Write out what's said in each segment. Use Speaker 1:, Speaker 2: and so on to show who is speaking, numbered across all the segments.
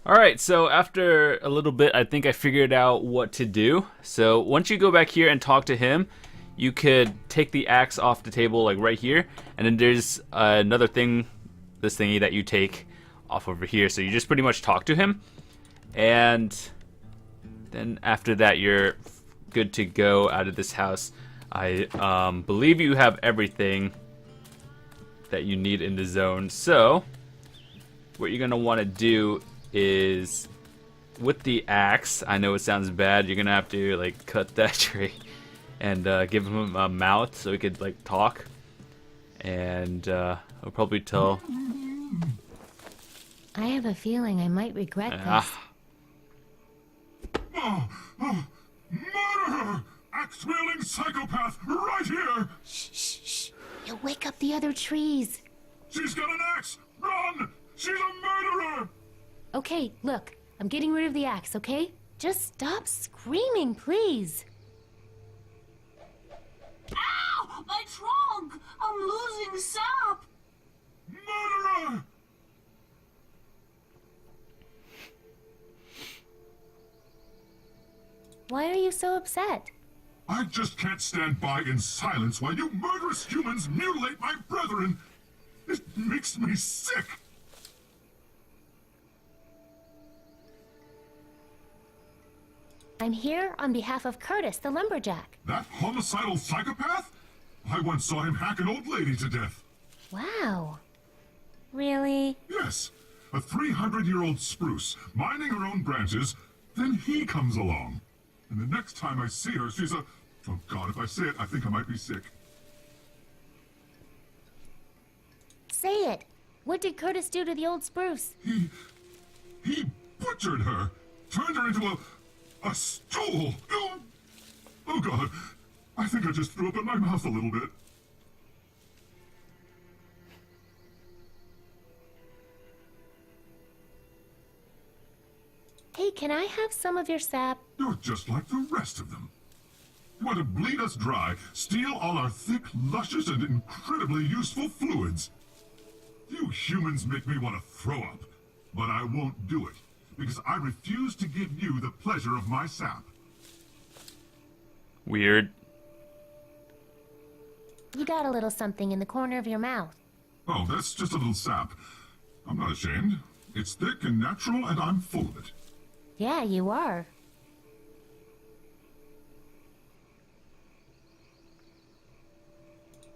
Speaker 1: All right, so after a little bit, I think I figured out what to do. So once you go back here and talk to him, you could take the axe off the table, like right here, and then there's another thing, this thingy that you take off over here. So you just pretty much talk to him, and then after that, you're good to go out of this house. I believe you have everything that you need in the zone. So what you're gonna want to do is with the axe, I know it sounds bad, you're gonna have to like cut that tree and give him a mouth so he could like talk, and I'll probably tell.
Speaker 2: I have a feeling I might regret this.
Speaker 3: Murderer! Axe-wielding psychopath right here!
Speaker 2: Shh, shh, shh. You'll wake up the other trees.
Speaker 3: She's got an axe! Run! She's a murderer!
Speaker 2: Okay, look. I'm getting rid of the axe, okay? Just stop screaming, please.
Speaker 4: Ow! My trunk! I'm losing sap!
Speaker 3: Murderer!
Speaker 2: Why are you so upset?
Speaker 3: I just can't stand by in silence while you murderous humans mutilate my brethren. It makes me sick.
Speaker 2: I'm here on behalf of Curtis, the lumberjack.
Speaker 3: That homicidal psychopath? I once saw him hack an old lady to death.
Speaker 2: Wow. Really?
Speaker 3: Yes, a 300-year-old spruce, mining her own branches, then he comes along. And the next time I see her, she's a... Oh God, if I say it, I think I might be sick.
Speaker 2: Say it. What did Curtis do to the old spruce?
Speaker 3: He butchered her, turned her into a stool. Oh God, I think I just threw up in my mouth a little bit.
Speaker 2: Hey, can I have some of your sap?
Speaker 3: You're just like the rest of them. You want to bleed us dry, steal all our thick, luscious, and incredibly useful fluids. You humans make me want to throw up, but I won't do it, because I refuse to give you the pleasure of my sap.
Speaker 1: Weird.
Speaker 2: You got a little something in the corner of your mouth.
Speaker 3: Oh, that's just a little sap. I'm not ashamed. It's thick and natural, and I'm full of it.
Speaker 2: Yeah, you are.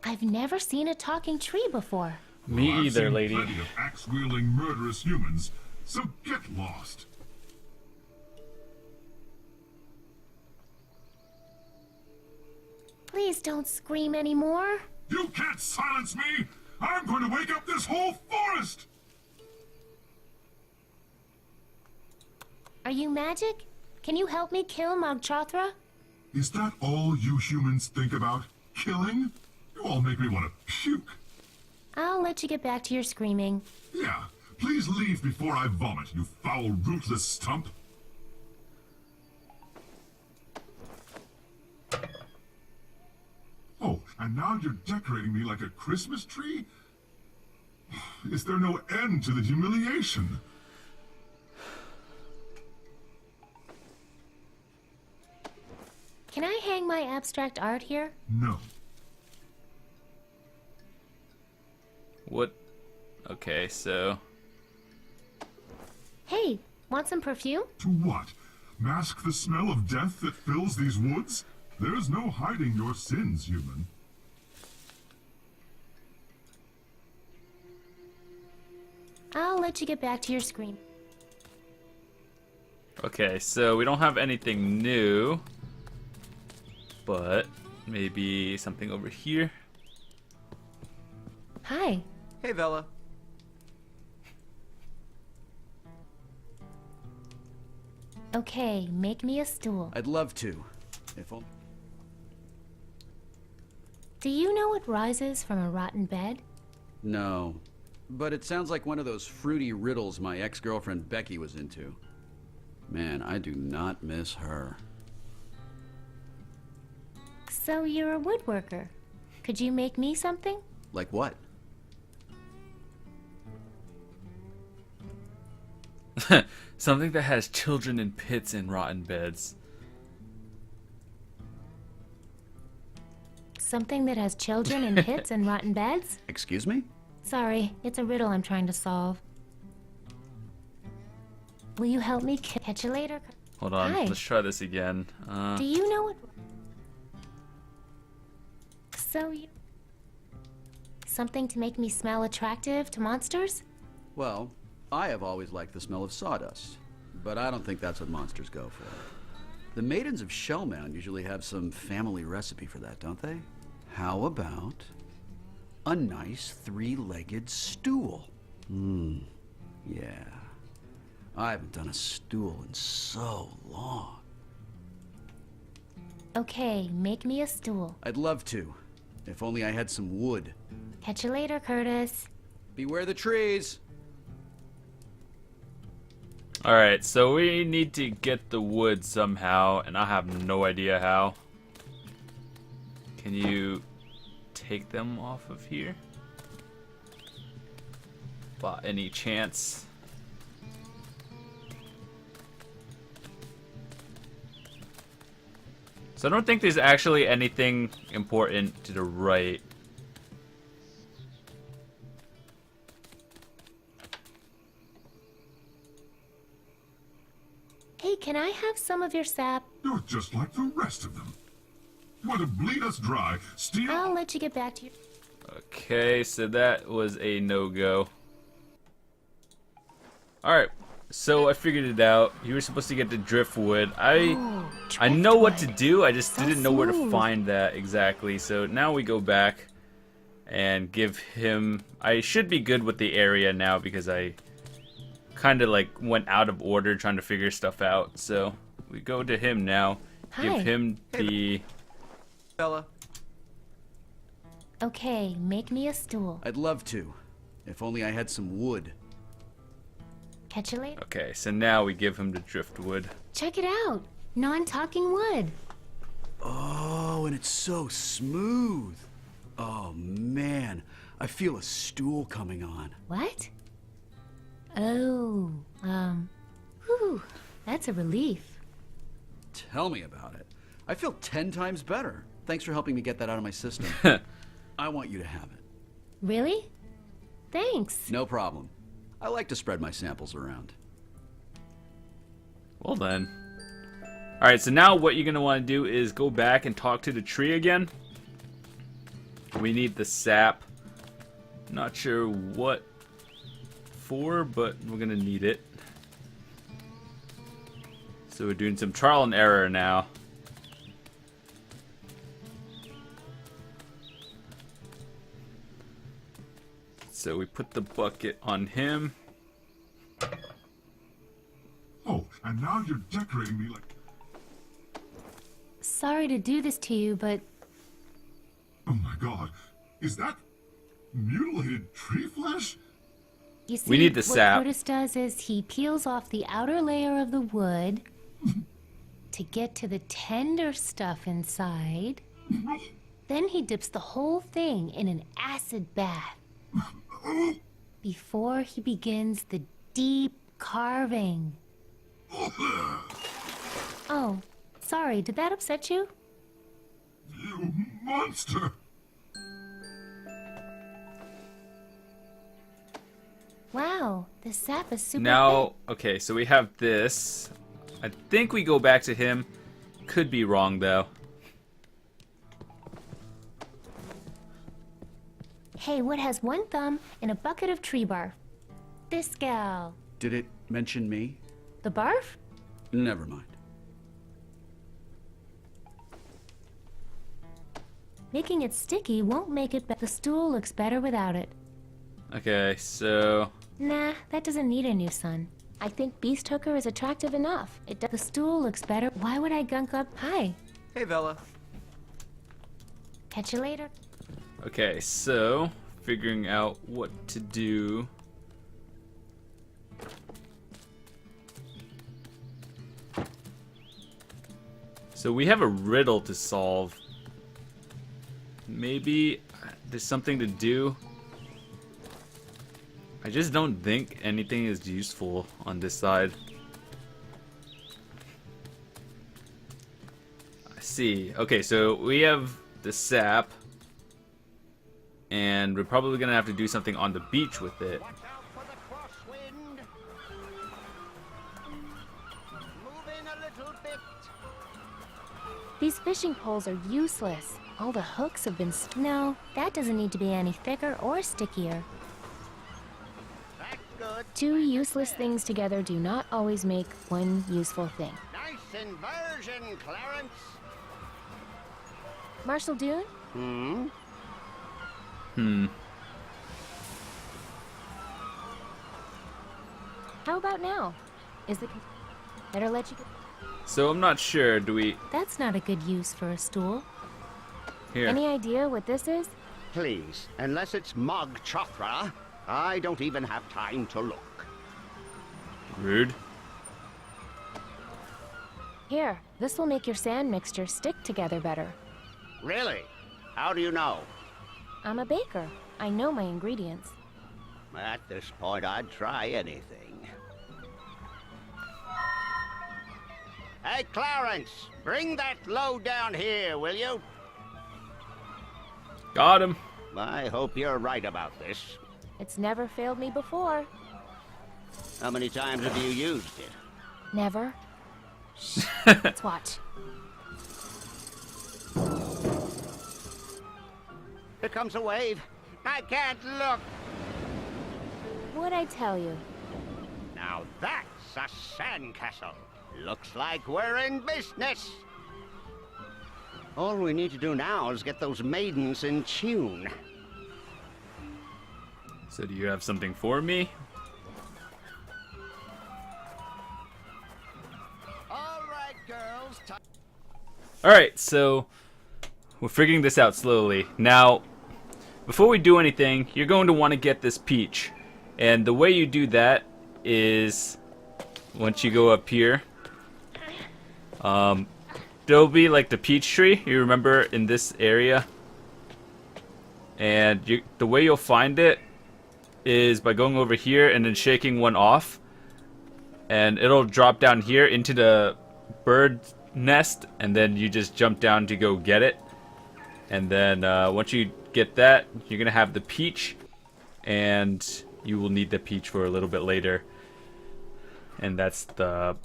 Speaker 2: I've never seen a talking tree before.
Speaker 1: Me
Speaker 3: Well, I've
Speaker 1: either,
Speaker 3: seen
Speaker 1: lady.
Speaker 3: plenty of axe-wielding murderous humans, so get lost.
Speaker 2: Please don't scream anymore.
Speaker 3: You can't silence me! I'm going to wake up this whole forest!
Speaker 2: Are you magic? Can you help me kill Mogchathra?
Speaker 3: Is that all you humans think about? Killing? You all make me want to puke.
Speaker 2: I'll let you get back to your screaming.
Speaker 3: Yeah, please leave before I vomit, you foul, rootless stump. Oh, and now you're decorating me like a Christmas tree? Is there no end to the humiliation?
Speaker 2: Can I hang my abstract art here?
Speaker 3: No.
Speaker 1: What? Okay, so
Speaker 2: Hey, want some perfume?
Speaker 3: To what? Mask the smell of death that fills these woods? There's no hiding your sins, human.
Speaker 2: I'll let you get back to your scream.
Speaker 1: okay, so we don't have anything new, but maybe something over here.
Speaker 2: Hi.
Speaker 5: Hey, Vella.
Speaker 2: Okay, make me a stool.
Speaker 5: I'd love to. If only...
Speaker 2: Do you know what rises from a rotten bed?
Speaker 5: No. But it sounds like one of those fruity riddles my ex-girlfriend Becky was into. Man, I do not miss her.
Speaker 2: So you're a woodworker. Could you make me something?
Speaker 5: Like what?
Speaker 1: Something that has children in pits and rotten beds.
Speaker 2: Something that has children in pits and rotten beds?
Speaker 5: Excuse me?
Speaker 2: Sorry, it's a riddle I'm trying to solve. Will you help me catch you later?
Speaker 1: Hold on,
Speaker 2: Hi.
Speaker 1: let's try this again.
Speaker 2: Do you know what... So you... Something to make me smell attractive to monsters?
Speaker 5: Well, I have always liked the smell of sawdust, but I don't think that's what monsters go for. The maidens of Shellmound usually have some family recipe for that, don't they? How about a nice three-legged stool? Yeah. I haven't done a stool in so long.
Speaker 2: Okay, make me a stool.
Speaker 5: I'd love to, if only I had some wood.
Speaker 2: Catch you later, Curtis.
Speaker 5: Beware the trees!
Speaker 1: Alright, so we need to get the wood somehow, and I have no idea how. Can you take them off of here? By any chance? So I don't think there's actually anything important to the right.
Speaker 2: Hey, can I have some of your sap?
Speaker 3: You're just like the rest of them. You want to bleed us dry, steal...
Speaker 2: I'll let you get back to your...
Speaker 1: Okay, so that was a no-go. Alright, so I figured it out. You were supposed to get the driftwood. I know what to do, I just didn't know where to find that exactly. So now we go back and give him... I should be good with the area now because I kind of like went out of order trying to figure stuff out. So we go to him now.
Speaker 2: Hi.
Speaker 1: Give him the...
Speaker 5: Vella,
Speaker 2: Okay, make me a stool.
Speaker 5: I'd love to, if only I had some wood.
Speaker 2: Catch you later.
Speaker 1: Okay, so now we give him the driftwood.
Speaker 2: Check it out. Non-talking wood.
Speaker 5: Oh, and it's so smooth. Oh, man. I feel a stool coming on.
Speaker 2: What? Oh, whew, that's a relief.
Speaker 5: Tell me about it. I feel 10 times better. Thanks for helping me get that out of my system. I want you to have it.
Speaker 2: Really? Thanks.
Speaker 5: No problem. I like to spread my samples around.
Speaker 1: Well then. Alright, so now what you're going to want to do is go back and talk to the tree again. We need the sap. Not sure what for, but we're going to need it. So we're doing some trial and error now. So we put the bucket on him.
Speaker 3: Oh, and now you're decorating me like...
Speaker 2: Sorry to do this to you, but
Speaker 3: Oh my god, is that mutilated tree flesh?
Speaker 2: you see,
Speaker 1: We need the
Speaker 2: what
Speaker 1: sap.
Speaker 2: Curtis does is he peels off the outer layer of the wood to get to the tender stuff inside. Then he dips the whole thing in an acid bath before he begins the deep carving. Oh, sorry, did that upset you?
Speaker 3: You monster!
Speaker 2: Wow, the sap is super
Speaker 1: Now, okay, so we have this. I think we go back to him. Could be wrong, though.
Speaker 2: thick. Hey, what has one thumb and a bucket of tree barf? This gal.
Speaker 5: Did it mention me?
Speaker 2: The barf?
Speaker 5: Never mind.
Speaker 2: Making it sticky won't make it better. The stool looks better without it.
Speaker 1: Okay, so...
Speaker 2: Nah, that doesn't need a new sun. I think Beast Hooker is attractive enough. The stool looks better. Why would I gunk up? Hi.
Speaker 5: Hey, Vella.
Speaker 2: Catch you later.
Speaker 1: Okay, so... figuring out what to do... So we have a riddle to solve. Maybe there's something to do. I just don't think anything is useful on this side. I see. Okay, so we have the sap. And we're probably gonna have to do something on the beach with it.
Speaker 6: Watch out for the crosswind. Move in a little bit.
Speaker 2: These fishing poles are useless. All the hooks have been no, that doesn't need to be any thicker or stickier.
Speaker 6: That's good.
Speaker 2: Two useless things together do not always make one useful thing.
Speaker 6: Nice inversion, Clarence.
Speaker 2: Marshal Dune? How about now? Is the better let you go?
Speaker 1: So I'm not sure. Do we
Speaker 2: That's not a good use for a stool.
Speaker 1: here?
Speaker 2: Any idea what this is?
Speaker 6: Please, unless it's Mog Chothra, I don't even have time to look.
Speaker 1: Rude.
Speaker 2: Here, this will make your sand mixture stick together better.
Speaker 6: Really? How do you know?
Speaker 2: I'm a baker. I know my ingredients.
Speaker 6: At this point, I'd try anything. Hey, Clarence, bring that load down here, will you?
Speaker 1: Got him.
Speaker 6: I hope you're right about this.
Speaker 2: It's never failed me before.
Speaker 6: How many times have you used it?
Speaker 2: Never. Shh. Let's watch.
Speaker 6: Here comes a wave. I can't look.
Speaker 2: What'd I tell you?
Speaker 6: Now that's a sandcastle. Looks like we're in business. All we need to do now is get those maidens in tune.
Speaker 1: So do you have something for me?
Speaker 6: All right, girls.
Speaker 1: Alright, so we're figuring this out slowly. Now, before we do anything, you're going to want to get this peach. And the way you do that is once you go up here, there'll be like the peach tree, you remember, in this area. And the way you'll find it is by going over here and then shaking one off. And it'll drop down here into the bird nest, and then you just jump down to go get it. And then once you get that, you're gonna have the peach, and you will need the peach for a little bit later. And that's the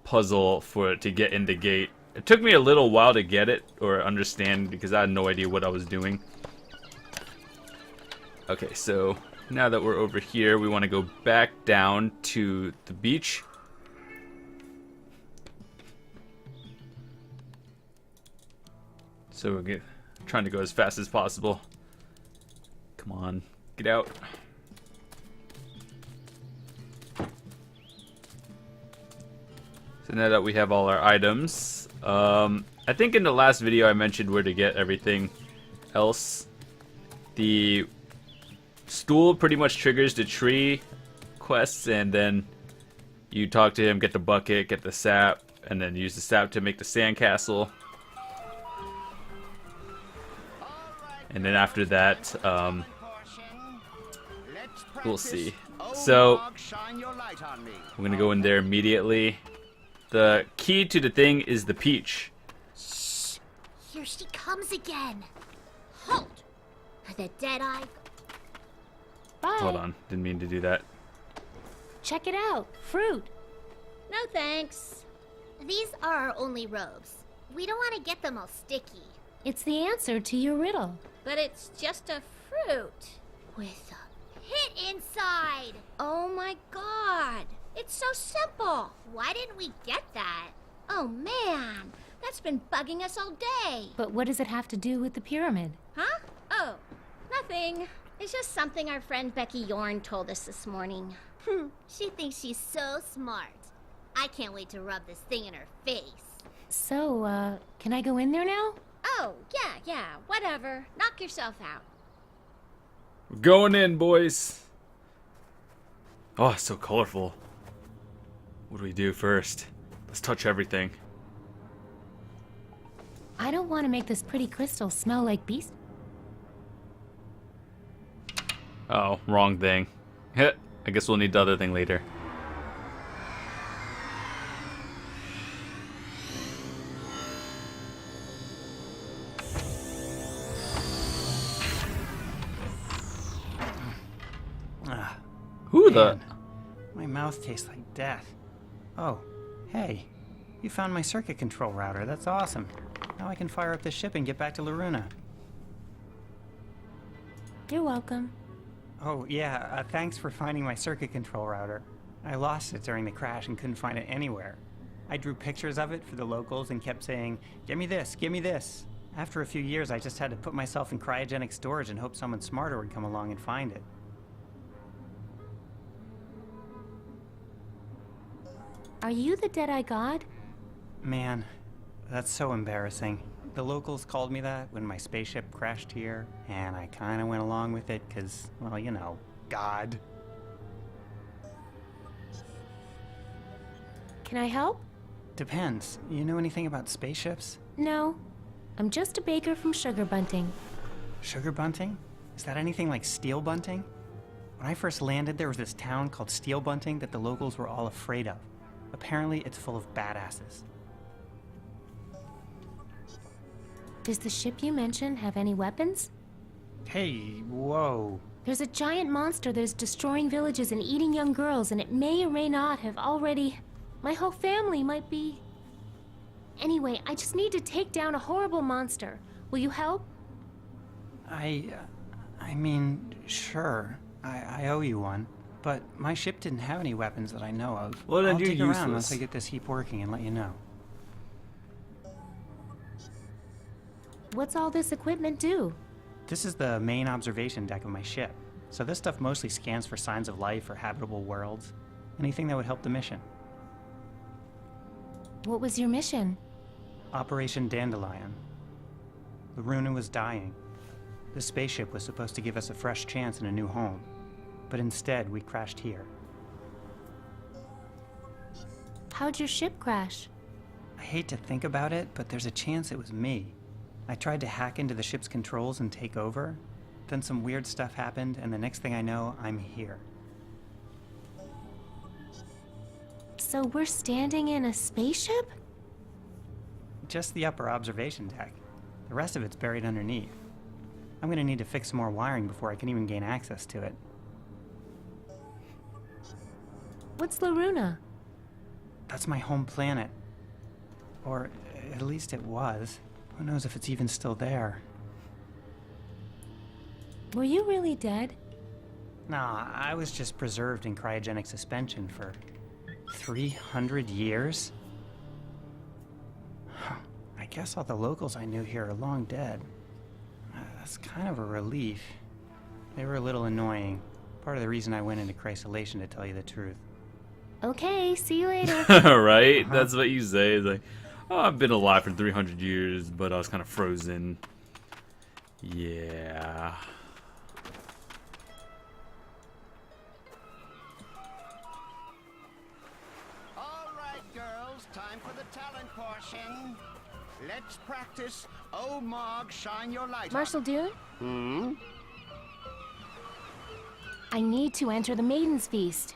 Speaker 1: puzzle for it to get in the gate. It took me a little while to get it or understand because I had no idea what I was doing. Okay, so now that we're over here, we want to go back down to the beach. So we're trying to go as fast as possible. Come on, get out. So now that we have all our items, I think in the last video I mentioned where to get everything else. The stool pretty much triggers the tree quests, and then you talk to him, get the bucket, get the sap, and then use the sap to make the sandcastle. And then after that, we'll see. So I'm gonna go in there immediately. The key to the thing is the peach.
Speaker 7: Shh! Here she comes again. Halt! The dead-eye.
Speaker 2: Bye.
Speaker 1: Hold on, didn't mean to do that.
Speaker 2: Check it out. Fruit.
Speaker 7: No thanks. These are our only robes. We don't want to get them all sticky.
Speaker 2: It's the answer to your riddle.
Speaker 7: But it's just a fruit with a pit inside. Oh my god. It's so simple. Why didn't we get that? Oh man, that's been bugging us all day.
Speaker 2: But what does it have to do with the pyramid?
Speaker 7: Huh? Oh, nothing. It's just something our friend Becky Yorn told us this morning. She thinks she's so smart. I can't wait to rub this thing in her face.
Speaker 2: So, can I go in there now?
Speaker 7: Oh, yeah, whatever. Knock yourself out.
Speaker 1: We're going in, boys. Oh, it's so colorful. What do we do first? Let's touch everything.
Speaker 2: I don't want to make this pretty crystal smell like beast.
Speaker 1: Oh, wrong thing. Heh, I guess we'll need the other thing later. Who the?
Speaker 8: Man, my mouth tastes like death. Oh, hey, you found my circuit control router. That's awesome. Now I can fire up the ship and get back to Loruna.
Speaker 2: You're welcome.
Speaker 8: Oh, yeah, thanks for finding my circuit control router. I lost it during the crash and couldn't find it anywhere. I drew pictures of it for the locals and kept saying, "Give me this, give me this." After a few years, I just had to put myself in cryogenic storage and hope someone smarter would come along and find it.
Speaker 2: Are you the Deadeye God?
Speaker 8: Man, that's so embarrassing. The locals called me that when my spaceship crashed here, and I kinda went along with it because, well, you know, God.
Speaker 2: Can I help?
Speaker 8: Depends. You know anything about spaceships?
Speaker 2: No. I'm just a baker from Sugar Bunting.
Speaker 8: Sugar Bunting? Is that anything like Steel Bunting? When I first landed, there was this town called Steel Bunting that the locals were all afraid of. Apparently, it's full of badasses.
Speaker 2: Does the ship you mentioned have any weapons?
Speaker 8: Hey, whoa.
Speaker 2: There's a giant monster that is destroying villages and eating young girls, and it may or may not have already... My whole family might be... Anyway, I just need to take down a horrible monster. Will you help?
Speaker 8: I mean, sure. I owe you one. But my ship didn't have any weapons that I know of.
Speaker 1: Well, then
Speaker 8: I'll
Speaker 1: you're
Speaker 8: dig around
Speaker 1: useless.
Speaker 8: once I get this heap working and let you know.
Speaker 2: What's all this equipment do?
Speaker 8: This is the main observation deck of my ship. So this stuff mostly scans for signs of life or habitable worlds. Anything that would help the mission.
Speaker 2: What was your mission?
Speaker 8: Operation Dandelion. Loruna was dying. The spaceship was supposed to give us a fresh chance and a new home. But instead, we crashed here.
Speaker 2: How'd your ship crash?
Speaker 8: I hate to think about it, but there's a chance it was me. I tried to hack into the ship's controls and take over. Then some weird stuff happened, and the next thing I know, I'm here.
Speaker 2: So we're standing in a spaceship?
Speaker 8: Just the upper observation deck. The rest of it's buried underneath. I'm gonna need to fix some more wiring before I can even gain access to it.
Speaker 2: What's Loruna?
Speaker 8: That's my home planet. Or at least it was. Who knows if it's even still there?
Speaker 2: Were you really dead?
Speaker 8: Nah, I was just preserved in cryogenic suspension for 300 years? Huh. I guess all the locals I knew here are long dead. That's kind of a relief. They were a little annoying. Part of the reason I went into crysolation, to tell you the truth.
Speaker 2: Okay, see you later.
Speaker 1: Right? That's what you say. It's like, oh, I've been alive for 300 years, but I was kind of frozen. Yeah.
Speaker 6: All right, girls, time for the talent portion. Let's practice. Oh, Mog, shine your light.
Speaker 2: Marshal Dune?
Speaker 6: Hmm?
Speaker 2: I need to enter the Maiden's Feast.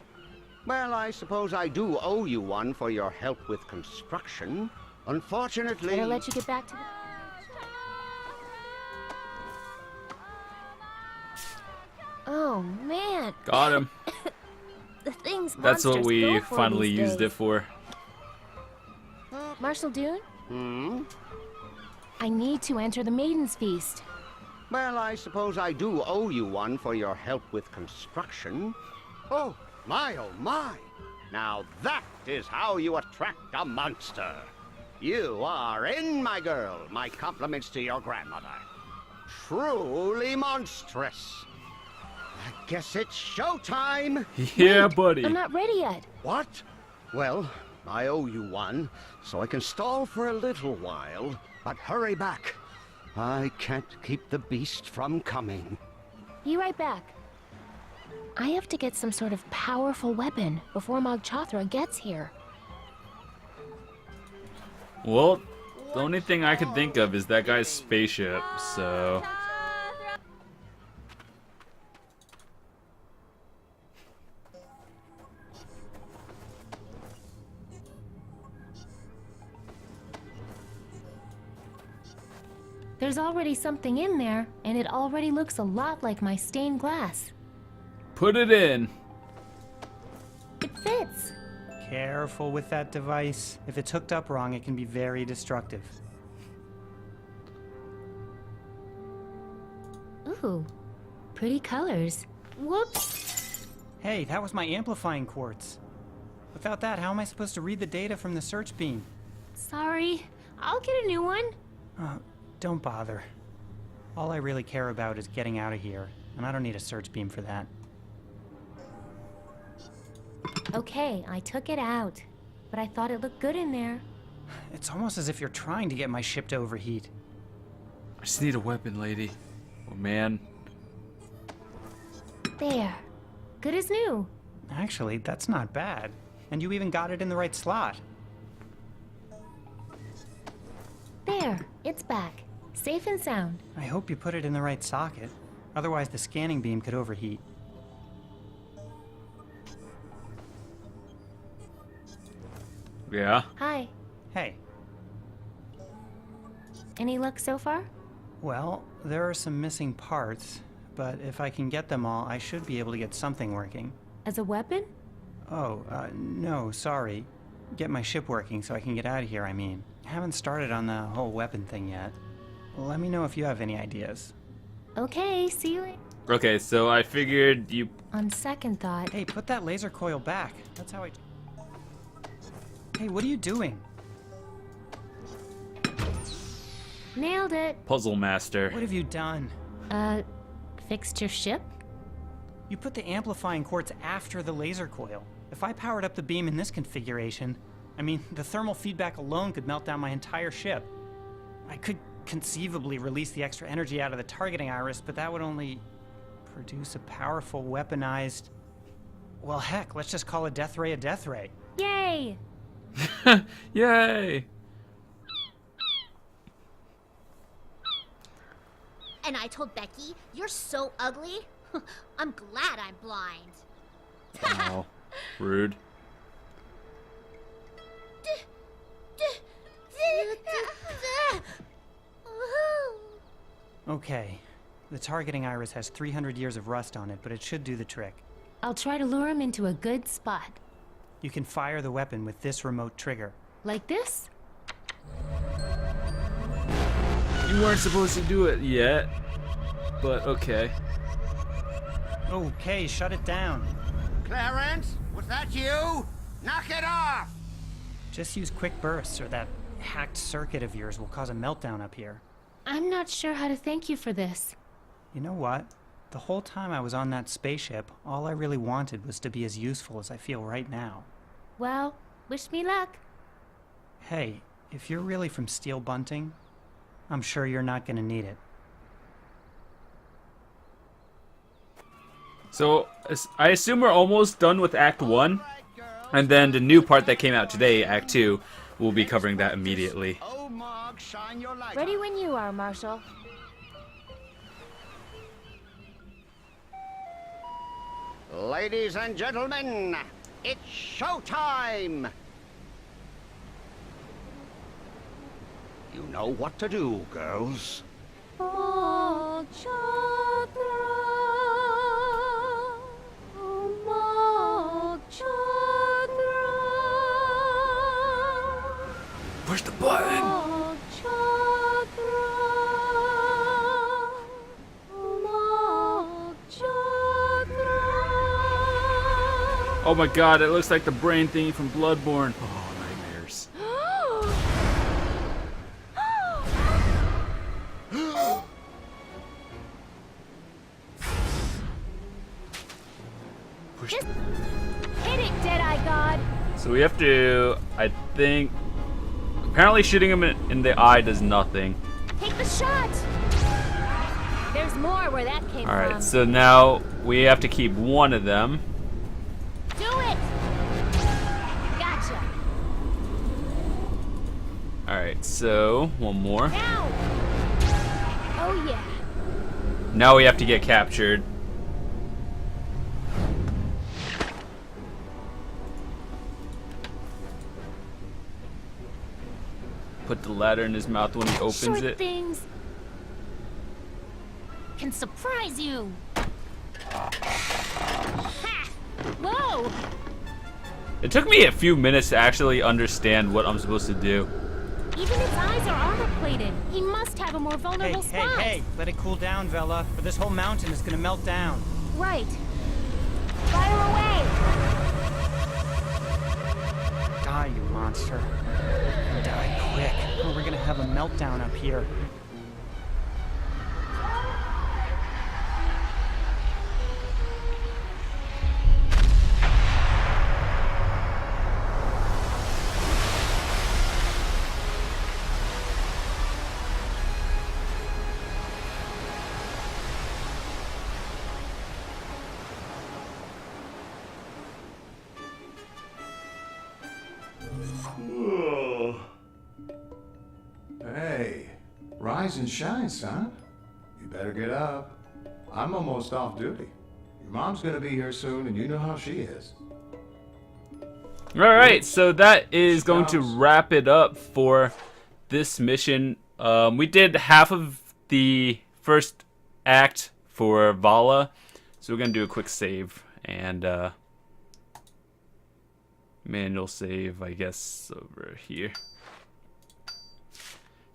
Speaker 6: Well, I suppose I do owe you one for your help with construction. Unfortunately...
Speaker 2: Better let you get back to the... Oh, man.
Speaker 1: Got him.
Speaker 2: The things
Speaker 1: That's what
Speaker 2: monsters
Speaker 1: we
Speaker 2: go for
Speaker 1: finally
Speaker 2: these
Speaker 1: used
Speaker 2: days.
Speaker 1: it for.
Speaker 2: Marshal Dune?
Speaker 6: Hmm?
Speaker 2: I need to enter the Maiden's Feast.
Speaker 6: Well, I suppose I do owe you one for your help with construction. Oh my! Now that is how you attract a monster. You are in, my girl. My compliments to your grandmother. Truly monstrous. I guess it's showtime.
Speaker 1: Yeah, buddy.
Speaker 2: I'm not ready yet.
Speaker 6: What? Well, I owe you one, so I can stall for a little while. But hurry back. I can't keep the beast from coming.
Speaker 2: Be right back. I have to get some sort of powerful weapon before Mog Chothra gets here.
Speaker 1: Well, the only thing I could think of is that guy's spaceship, so...
Speaker 2: There's already something in there, and it already looks a lot like my stained glass.
Speaker 1: Put it in.
Speaker 2: It fits.
Speaker 8: Careful with that device. If it's hooked up wrong, it can be very destructive.
Speaker 2: Ooh, pretty colors. Whoops.
Speaker 8: Hey, that was my amplifying quartz. Without that, how am I supposed to read the data from the search beam?
Speaker 2: Sorry. I'll get a new one.
Speaker 8: Don't bother. All I really care about is getting out of here, and I don't need a search beam for that.
Speaker 2: Okay, I took it out, but I thought it looked good in there.
Speaker 8: It's almost as if you're trying to get my ship to overheat.
Speaker 1: I just need a weapon, lady. Oh, man.
Speaker 2: There. Good as new.
Speaker 8: Actually, that's not bad. And you even got it in the right slot.
Speaker 2: There. It's back. Safe and sound.
Speaker 8: I hope you put it in the right socket. Otherwise, the scanning beam could overheat.
Speaker 1: Yeah.
Speaker 2: Hi.
Speaker 8: Hey.
Speaker 2: Any luck so far?
Speaker 8: Well, there are some missing parts, but if I can get them all, I should be able to get something working.
Speaker 2: As a weapon?
Speaker 8: Oh, no, sorry. Get my ship working so I can get out of here, I mean. Haven't started on the whole weapon thing yet. Let me know if you have any ideas.
Speaker 2: Okay, see you later.
Speaker 1: Okay, so I figured you...
Speaker 2: On second thought,
Speaker 8: Hey, put that laser coil back. That's how I... Hey, what are you doing?
Speaker 2: nailed it.
Speaker 1: Puzzle master.
Speaker 8: What have you done?
Speaker 2: Fixed your ship?
Speaker 8: You put the amplifying quartz after the laser coil. If I powered up the beam in this configuration, I mean, the thermal feedback alone could melt down my entire ship. I could conceivably release the extra energy out of the targeting iris, but that would only produce a powerful weaponized... Well, heck, let's just call a death ray a death ray.
Speaker 2: Yay!
Speaker 1: Yay!
Speaker 7: And I told Becky, you're so ugly. I'm glad I'm blind.
Speaker 1: Oh, rude.
Speaker 8: Okay, the targeting iris has 300 years of rust on it, but it should do the trick.
Speaker 2: I'll try to lure him into a good spot.
Speaker 8: You can fire the weapon with this remote trigger.
Speaker 2: Like this?
Speaker 1: You weren't supposed to do it yet, but okay.
Speaker 8: Okay, shut it down.
Speaker 6: Clarence, was that you? Knock it off!
Speaker 8: Just use quick bursts, or that hacked circuit of yours will cause a meltdown up here.
Speaker 2: I'm not sure how to thank you for this.
Speaker 8: You know what? The whole time I was on that spaceship, all I really wanted was to be as useful as I feel right now.
Speaker 2: Well, wish me luck.
Speaker 8: Hey, if you're really from Steel Bunting, I'm sure you're not gonna need it.
Speaker 1: So, I assume we're almost done with Act 1, and then the new part that came out today, Act 2, we'll be covering that immediately.
Speaker 6: Oh, Mog, shine your light.
Speaker 7: Ready when you are, Marshall.
Speaker 6: Ladies and gentlemen, it's showtime! You know what to do, girls.
Speaker 1: Push the button! Oh my god, it looks like the brain thingy from Bloodborne. Oh, nightmares. Push.
Speaker 2: Just hit it, Deadeye God.
Speaker 1: So we have to, I think, apparently shooting him in the eye does nothing.
Speaker 2: Take the shot. There's more where that came from.
Speaker 1: Alright, so now we have to keep one of them.
Speaker 2: Do it. Gotcha.
Speaker 1: Alright, so one more.
Speaker 2: Now. Oh yeah.
Speaker 1: Now we have to get captured. Put the ladder in his mouth when he opens
Speaker 2: Short
Speaker 1: it.
Speaker 2: things. can surprise you. Ha! Whoa!
Speaker 1: It took me a few minutes to actually understand what I'm supposed to do.
Speaker 2: Even its eyes are armor-plated. He must have a more
Speaker 8: Hey,
Speaker 2: vulnerable
Speaker 8: hey,
Speaker 2: spot.
Speaker 8: hey! Let it cool down, Vella, or this whole mountain is gonna melt down.
Speaker 2: Right. Fire away!
Speaker 8: Die, you monster. Die quick, or we're gonna have a meltdown up here.
Speaker 9: Hey, rise and shine, son. You better get up. I'm almost off duty. Your mom's gonna be here soon, and you know how she is.
Speaker 1: Alright, so that is going to wrap it up for this mission. We did half of the first act for Vella, so we're going to do a quick save, and manual save, I guess, over here.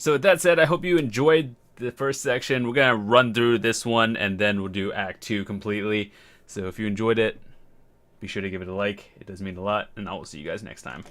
Speaker 1: So with that said, I hope you enjoyed the first section. We're going to run through this one, and then we'll do Act 2 completely. So if you enjoyed it, be sure to give it a like. It does mean a lot, and I will see you guys next time.